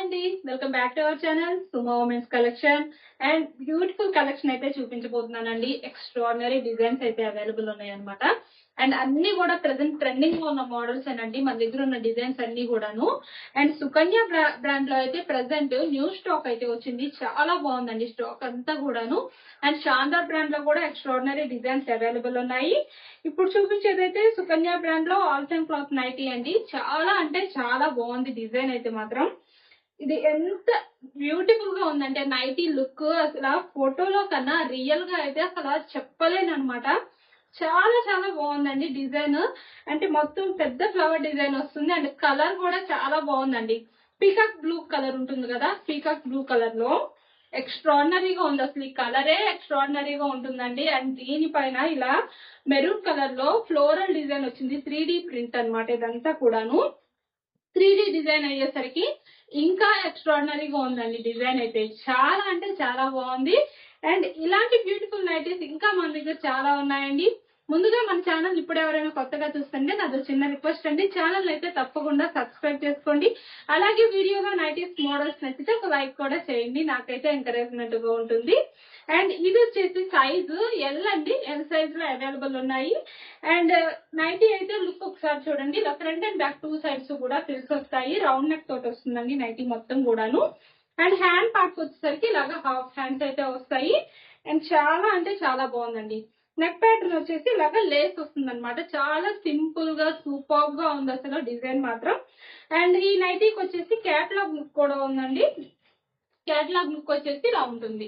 అండి, welcome back to our channel Suma women's collection. And beautiful collection అయితే చూపించబోతున్నానండి. Extraordinary designs అయితే available ఉన్నాయి అనమాట. అండ్ అన్ని కూడా ప్రెసెంట్ ట్రెండింగ్ లో ఉన్న మోడల్స్ అండి మన దగ్గర ఉన్న డిజైన్స్ అన్ని కూడాను. అండ్ సుకన్య బ్రాండ్ లో అయితే ప్రెసెంట్ న్యూ స్టాక్ అయితే వచ్చింది. చాలా బాగుందండి స్టాక్ అంతా కూడాను. అండ్ శాందార్ బ్రాండ్ లో కూడా ఎక్స్ట్రాడినరీ డిజైన్స్ అవైలబుల్ ఉన్నాయి. ఇప్పుడు చూపించేదైతే సుకన్య బ్రాండ్ లో ఆల్ టైమ్ క్లాత్ నైటీ అండి. చాలా అంటే చాలా బాగుంది డిజైన్ అయితే మాత్రం. ఇది ఎంత బ్యూటిఫుల్ గా ఉందంటే నైటీ లుక్ అసలు ఫోటోలో కన్నా రియల్ గా అయితే అసలు చెప్పలేను అనమాట. చాలా చాలా బాగుందండి డిజైన్. అంటే మొత్తం పెద్ద ఫ్లవర్ డిజైన్ వస్తుంది. అండ్ కలర్ కూడా చాలా బాగుందండి. పీకాక్ బ్లూ కలర్ ఉంటుంది కదా, పీకాక్ బ్లూ కలర్ లో ఎక్స్ట్రాడినరీగా ఉంది. అసలు ఈ కలరే ఎక్స్ట్రాడినరీగా ఉంటుందండి. అండ్ దీనిపైన ఇలా మెరూన్ కలర్ లో ఫ్లోరల్ డిజైన్ వచ్చింది. 3D ప్రింట్ అనమాట ఇదంతా కూడాను. 3D డిజైన్ అయ్యేసరికి ఇంకా ఎక్స్ట్రాడినరీగా ఉందండి డిజైన్ అయితే. చాలా అంటే చాలా బాగుంది. అండ్ ఇలాంటి బ్యూటిఫుల్ నైటీస్ ఇంకా మన దగ్గర చాలా ఉన్నాయండి. ముందుగా మన ఛానల్ ఇప్పుడు ఎవరైనా కొత్తగా చూస్తుంటే నాది చిన్న రిక్వెస్ట్ అండి, ఛానల్ అయితే తప్పకుండా సబ్స్క్రైబ్ చేసుకోండి. అలాగే వీడియోలో నైటీస్ మోడల్స్ నచ్చితే ఒక లైక్ కూడా చేయండి, నాకైతే ఎంకరేజ్మెంట్ గా ఉంటుంది. అండ్ ఇది వచ్చేసి సైజు ఎల్ అండి, ఎల్ సైజ్ లో అవైలబుల్ ఉన్నాయి. అండ్ నైటీ అయితే లుక్ ఒకసారి చూడండి. ఇలా front and back two sides కూడా ఫ్రిల్స్ వస్తాయి. రౌండ్ నెక్ తోటి వస్తుందండి నైటీ మొత్తం కూడాను. అండ్ హ్యాండ్ పార్ట్స్ వచ్చేసరికి ఇలాగా హాఫ్ హ్యాండ్స్ అయితే వస్తాయి. అండ్ చాలా అంటే చాలా బాగుందండి. నెక్ ప్యాటర్న్ వచ్చేసి ఇలాగా లేస్ వస్తుంది అనమాట. చాలా సింపుల్ గా సూపర్ గా ఉంది అసలు డిజైన్ మాత్రం. అండ్ ఈ నైటీకి వచ్చేసి క్యాటలాగ్ లుక్ కూడా ఉందండి. క్యాటలాగ్ లుక్ వచ్చేసి ఇలా ఉంటుంది.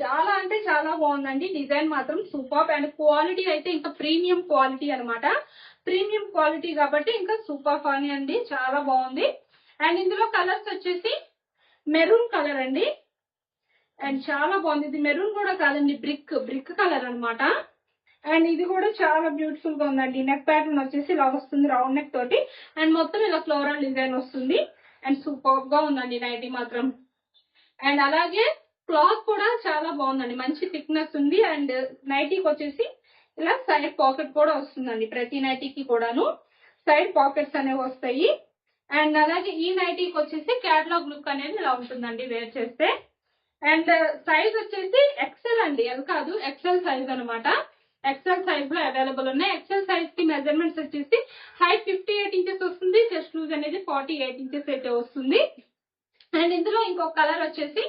చాలా అంటే చాలా బాగుందండి డిజైన్ మాత్రం సూపర్. అండ్ క్వాలిటీ అయితే ఇంకా ప్రీమియం క్వాలిటీ అనమాట. ప్రీమియం క్వాలిటీ కాబట్టి ఇంకా సూపర్ ఫానీ అండి, చాలా బాగుంది. అండ్ ఇందులో కలర్స్ వచ్చేసి మెరూన్ కలర్ అండి. అండ్ చాలా బాగుంది. ఇది మెరూన్ కూడా కాదండి, బ్రిక్ కలర్ అనమాట. అండ్ ఇది కూడా చాలా బ్యూటిఫుల్ గా ఉందండి. నెక్ ప్యాటర్న్ వచ్చేసి ఇలా వస్తుంది రౌండ్ నెక్ తోటి. అండ్ మొత్తం ఇలా ఫ్లోరల్ డిజైన్ వస్తుంది. అండ్ సూపర్ గా ఉందండి నైటీ మాత్రం. అండ్ అలాగే క్లాత్ కూడా చాలా బాగుందండి, మంచి థిక్నెస్ ఉంది. అండ్ నైటీకి వచ్చేసి ఇలా సైడ్ పాకెట్ కూడా వస్తుందండి. ప్రతి నైటీకి కూడాను సైడ్ పాకెట్స్ అనేవి వస్తాయి. అండ్ అలాగే ఈ నైటీకి వచ్చేసి క్యాటలాగ్ లుక్ అనేది ఇలా ఉంటుందండి వేర్ చేస్తే. అండ్ సైజ్ వచ్చేసి ఎక్సెల్ అండి, ఎల్ కాదు, ఎక్సెల్ సైజ్ అనమాట. ఎక్సెల్ సైజ్ లో అవైలబుల్ ఉన్నాయి. ఎక్సెల్ సైజ్ కి మెజర్మెంట్స్ వచ్చేసి హైట్ 58 ఇంచెస్ వస్తుంది. చెస్ట్ లూజ్ అనేది 48 ఇంచెస్ అయితే వస్తుంది. అండ్ ఇందులో ఇంకొక కలర్ వచ్చేసి,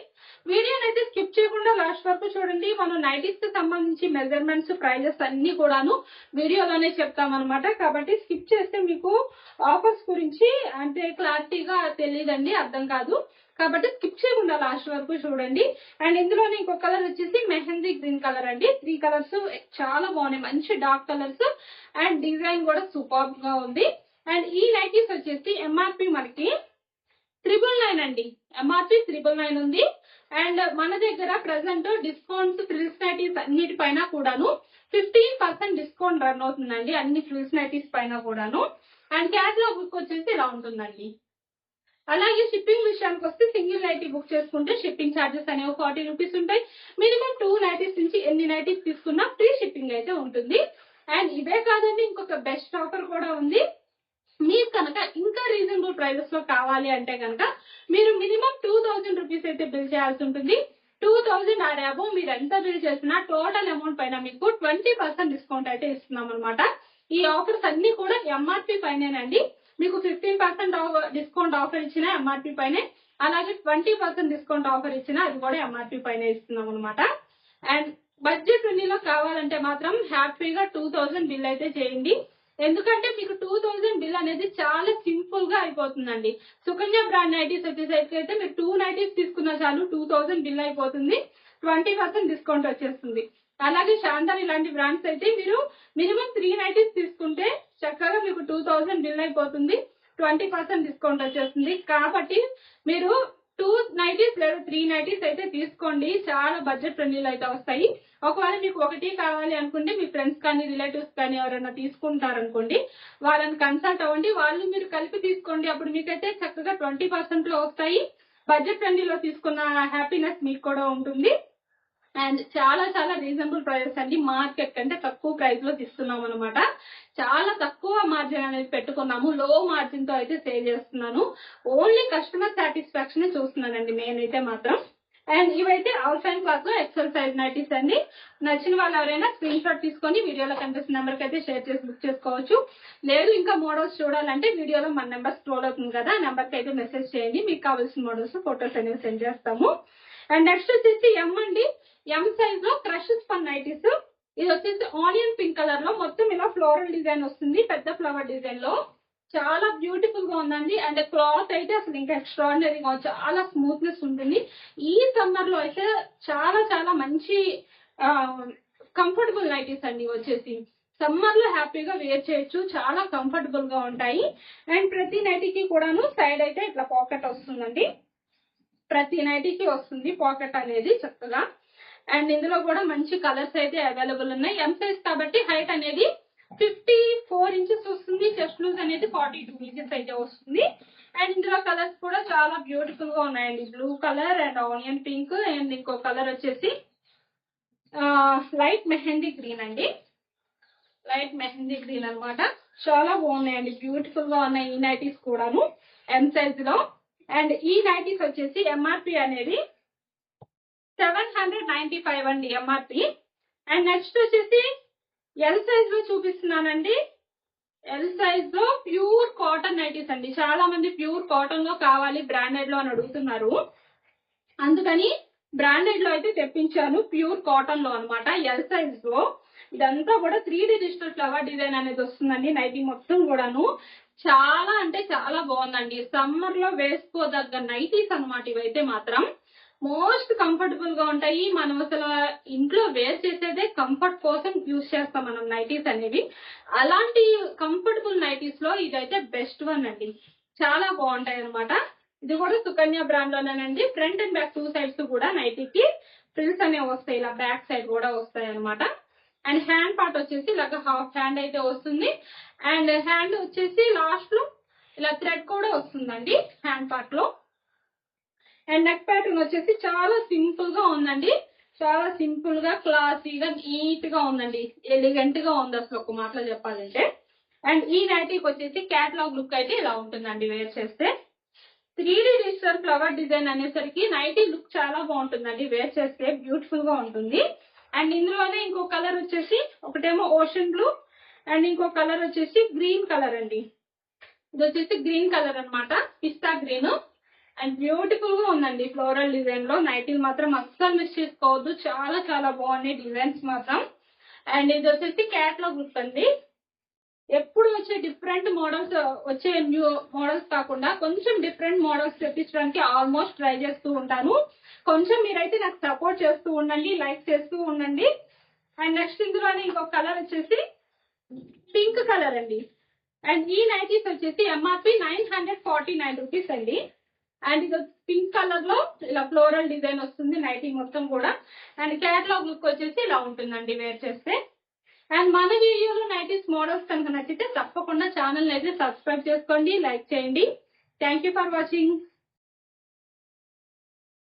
వీడియోని అయితే స్కిప్ చేయకుండా లాస్ట్ వరకు చూడండి. మనం నైటీస్ కి సంబంధించి మెజర్మెంట్స్ ప్రైజెస్ అన్ని కూడాను వీడియోలోనే చెప్తాం అనమాట. కాబట్టి స్కిప్ చేస్తే మీకు ఆఫర్స్ గురించి అంటే క్లారిటీగా తెలియదండి, అర్థం కాదు. కాబట్టి స్కిప్ చేయకుండా లాస్ట్ వరకు చూడండి. అండ్ ఇందులోనే ఇంకొక కలర్ వచ్చేసి మెహందీ గ్రీన్ కలర్ అండి. 3 కలర్స్ చాలా బాగున్నాయి, మంచి డార్క్ కలర్స్. అండ్ డిజైన్ కూడా సూపర్ గా ఉంది. అండ్ ఈ నైటీస్ వచ్చేసి ఎంఆర్పి మనకి 999 అండి. ఎంఆర్పి 999 ఉంది. అండ్ మన దగ్గర ప్రెసెంట్ డిస్కౌంట్స్ ఫ్రిల్స్ నైటీస్ అన్నిటిపైన కూడాను 15% డిస్కౌంట్ రన్ అవుతుందండి, అన్ని ఫ్రిల్స్ నైటీస్ పైన కూడాను. అండ్ క్యాటలాగ్ బుక్ వచ్చేసి ఇలా ఉంటుందండి. అలాగే షిప్పింగ్ విషయానికి వస్తే సింగిల్ నైటీ బుక్ చేసుకుంటే షిప్పింగ్ ఛార్జెస్ అనేవి 40 రూపీస్ ఉంటాయి. మినిమం 2 నైటీస్ నుంచి ఎన్ని నైటీస్ తీసుకున్నా ఫ్రీ షిప్పింగ్ అయితే ఉంటుంది. అండ్ ఇదే కాదండి, ఇంకొక బెస్ట్ ఆఫర్ కూడా ఉంది. మీరు కనుక ఇంకా రీజనబుల్ ప్రైజెస్ లో కావాలి అంటే కనుక మీరు మినిమం 2000 రూపీస్ అయితే బిల్ చేయాల్సి ఉంటుంది. 2000 ఆర్ అబోవ్ మీరు ఎంత బిల్ చేసినా టోటల్ అమౌంట్ పైన మీకు 20% డిస్కౌంట్ అయితే ఇస్తున్నాం అనమాట. ఈ ఆఫర్స్ అన్ని కూడా ఎంఆర్పి పైనేనండి. మీకు 15% డిస్కౌంట్ ఆఫర్ ఇచ్చిన ఎంఆర్పి పైనే, అలాగే 20% డిస్కౌంట్ ఆఫర్ ఇచ్చిన అది కూడా ఎంఆర్పి పైనే ఇస్తున్నాం అనమాట. అండ్ బడ్జెట్ ఫ్రెండ్లీలో కావాలంటే మాత్రం హ్యాపీగా 2000 బిల్ అయితే చేయండి. ఎందుకంటే మీకు 2000 బిల్ అనేది చాలా సింపుల్ గా అయిపోతుందండి. సుకన్య బ్రాండ్ నైటీస్ వచ్చేసరికి అయితే మీరు 2 నైటీస్ తీసుకున్నా చాలు 2000 బిల్ అయిపోతుంది. 20% డిస్కౌంట్ వచ్చేస్తుంది. అలాగే శాందార్ ఇలాంటి బ్రాండ్స్ అయితే మీరు మినిమం 3 నైటీస్ తీసుకుంటే చక్కగా మీకు 2000 బిల్ అయిపోతుంది. 20% డిస్కౌంట్ వచ్చేస్తుంది. కాబట్టి మీరు 2 నైటీస్ లేదా 3 నైటీస్ అయితే తీసుకోండి, చాలా బడ్జెట్ ఫ్రెండ్లీలో అయితే వస్తాయి. ఒకవేళ మీకు ఒకటి కావాలి అనుకుంటే మీ ఫ్రెండ్స్ కానీ రిలేటివ్స్ కానీ ఎవరైనా తీసుకుంటారనుకోండి, వాళ్ళని కన్సల్ట్ అవ్వండి, వాళ్ళు మీరు కలిపి తీసుకోండి. అప్పుడు మీకైతే చక్కగా 20% లో వస్తాయి. బడ్జెట్ ఫ్రెండ్లీలో తీసుకున్న హ్యాపీనెస్ మీకు కూడా ఉంటుంది. అండ్ చాలా చాలా రీజనబుల్ ప్రైసెస్ అండి. మార్కెట్ కంటే తక్కువ ప్రైస్ లో ఇస్తున్నాం అనమాట. చాలా తక్కువ మార్జిన్ అనేది పెట్టుకున్నాము. లో మార్జిన్ తో అయితే సేల్ చేస్తున్నాను. ఓన్లీ కస్టమర్ సాటిస్ఫాక్షన్ చూస్తున్నానండి నేనైతే మాత్రం. అండ్ ఇవైతే ఆల్ఫైన్ క్లాత్ లో ఎక్సెల్ సైజ్ నైటీస్ అండి. నచ్చిన వాళ్ళు ఎవరైనా స్క్రీన్ షాట్ తీసుకొని వీడియోలో కనిపిస్తున్న నెంబర్ కి అయితే షేర్ చేసి బుక్ చేసుకోవచ్చు. లేదు ఇంకా మోడల్స్ చూడాలంటే వీడియోలో మన నెంబర్ స్క్రోల్ అవుతుంది కదా, ఆ నెంబర్ కి అయితే మెసేజ్ చేయండి. మీకు కావాల్సిన మోడల్స్ ఫోటోస్ అనేవి సెండ్ చేస్తాము. అండ్ నెక్స్ట్ వచ్చేసి ఎం అండి. ఎం సైజ్ లో క్రష్ స్పన్ నైటీస్. ఇది వచ్చేసి ఆనియన్ పింక్ కలర్ లో మొత్తం ఇలా ఫ్లోరల్ డిజైన్ వస్తుంది, పెద్ద ఫ్లవర్ డిజైన్ లో. చాలా బ్యూటిఫుల్ గా ఉందండి. అండ్ క్లాత్ అయితే అసలు ఇంకా ఎక్స్ట్రాడినరీగా చాలా స్మూత్నెస్ ఉంటుంది. ఈ సమ్మర్ లో అయితే చాలా చాలా మంచి కంఫర్టబుల్ నైటీస్ అండి. వచ్చేసి సమ్మర్ లో హ్యాపీగా వేర్ చేయొచ్చు, చాలా కంఫర్టబుల్ గా ఉంటాయి. అండ్ ప్రతి నైటీకి కూడాను సైడ్ అయితే ఇట్లా పాకెట్ వస్తుందండి. ప్రతి నైటీకి వస్తుంది పాకెట్ అనేది చక్కగా. అండ్ ఇందులో కూడా మంచి కలర్స్ అయితే అవైలబుల్ ఉన్నాయి. ఎం సైజ్ కాబట్టి హైట్ అనేది 54 ఇంచెస్ వస్తుంది. చెస్ట్ లూజ్ అనేది 42 ఇంచెస్ అయితే వస్తుంది. అండ్ ఇందులో కలర్స్ కూడా చాలా బ్యూటిఫుల్ గా ఉన్నాయండి. Blue colour and onion pink and ఇంకో కలర్ వచ్చేసి లైట్ మెహందీ గ్రీన్ అండి. లైట్ మెహందీ గ్రీన్ అన్నమాట. చాలా బాగున్నాయండి, బ్యూటిఫుల్ గా ఉన్నాయి ఈ నైటీస్ కూడాను ఎం సైజ్ లో. అండ్ ఈ నైటీస్ వచ్చేసి ఎంఆర్పి అనేది 795 అండి ఎంఆర్పి. అండ్ నెక్స్ట్ వచ్చేసి ఎల్ సైజ్ లో చూపిస్తున్నానండి. ఎల్ సైజ్ లో ప్యూర్ కాటన్ నైటీస్ అండి. చాలా మంది ప్యూర్ కాటన్ లో కావాలి బ్రాండెడ్ లో అని అడుగుతున్నారు, అందుకని బ్రాండెడ్ లో అయితే తెప్పించాను. ప్యూర్ కాటన్ లో అన్నమాట. ఎల్ సైజ్ లో ఇదంతా కూడా 3D డిజిటల్ ఫ్లవర్ డిజైన్ అనేది వస్తుందండి. నైటీ మొత్తం కూడాను చాలా అంటే చాలా బాగుందండి. సమ్మర్ లో వేసుకోదగ్గ నైటీస్ అన్నమాట ఇవైతే మాత్రం. మోస్ట్ కంఫర్టబుల్ గా ఉంటాయి. మనం అసలు ఇంట్లో వేర్ చేసేదే కంఫర్ట్ కోసం యూజ్ చేస్తాం మనం నైటీస్ అనేవి. అలాంటి కంఫర్టబుల్ నైటీస్ లో ఇదైతే బెస్ట్ వన్ అండి. చాలా బాగుంటాయి అనమాట. ఇది కూడా సుకన్య బ్రాండ్ లోనేనండి. ఫ్రంట్ అండ్ బ్యాక్ 2 సైడ్స్ కూడా నైటీకి ఫ్రిల్స్ అనేవి వస్తాయి. ఇలా బ్యాక్ సైడ్ కూడా వస్తాయి అనమాట. అండ్ హ్యాండ్ పార్ట్ వచ్చేసి ఇలాగ హాఫ్ హ్యాండ్ అయితే వస్తుంది. అండ్ హ్యాండ్ వచ్చేసి లాస్ట్ లో ఇలా థ్రెడ్ కూడా వస్తుందండి హ్యాండ్ పార్ట్ లో. అండ్ నెక్ ప్యాటర్న్ వచ్చేసి చాలా సింపుల్ గా ఉందండి. చాలా సింపుల్ గా క్లాసీగా నీట్ గా ఉందండి. ఎలిగెంట్ గా ఉంది అసలు ఒక మాటలో చెప్పాలంటే. అండ్ ఈ నైటీకి వచ్చేసి క్యాటలాగ్ లుక్ అయితే ఇలా ఉంటుందండి వేర్ చేస్తే. 3D డిజిటల్ ఫ్లవర్ డిజైన్ అనేసరికి నైటీ లుక్ చాలా బాగుంటుందండి. వేర్ చేస్తే బ్యూటిఫుల్ గా ఉంటుంది. అండ్ ఇందులోనే ఇంకో కలర్ వచ్చేసి ఒకటేమో ఓషన్ బ్లూ అండ్ ఇంకో కలర్ వచ్చేసి గ్రీన్ కలర్ అండి. ఇది వచ్చేసి గ్రీన్ కలర్ అన్నమాట, పిస్తా గ్రీన్. అండ్ బ్యూటిఫుల్ గా ఉందండి ఫ్లోరల్ డిజైన్ లో. నైటీ మాత్రం అస్సలు మిస్ చేసుకోవద్దు, చాలా చాలా బాగున్నాయి డిజైన్స్ మాత్రం. అండ్ ఇది వచ్చేసి క్యాటలాగ్ లుక్ అండి. ఎప్పుడు వచ్చే డిఫరెంట్ మోడల్స్, వచ్చే న్యూ మోడల్స్ కాకుండా కొంచెం డిఫరెంట్ మోడల్స్ తెప్పించడానికి ఆల్మోస్ట్ ట్రై చేస్తూ ఉంటాను. కొంచెం మీరైతే నాకు సపోర్ట్ చేస్తూ ఉండండి, లైక్ చేస్తూ ఉండండి. అండ్ నెక్స్ట్ ఇందులోనే ఇంకొక కలర్ వచ్చేసి పింక్ కలర్ అండి. అండ్ ఈ నైటీస్ వచ్చేసి ఎంఆర్పి 949 రూపీస్ అండి. అండ్ ఇది పింక్ కలర్ లో ఇలా ఫ్లోరల్ డిజైన్ వస్తుంది నైటీ మొత్తం కూడా. అండ్ క్యాటలాగ్ లుక్ వచ్చేసి ఇలా ఉంటుందండి వేర్ చేస్తే. అండ్ మన వీడియోలో నైటీస్ మోడల్స్ కనుక నచ్చితే తప్పకుండా ఛానల్ అయితే సబ్స్క్రైబ్ చేసుకోండి, లైక్ చేయండి. Thank you for watching.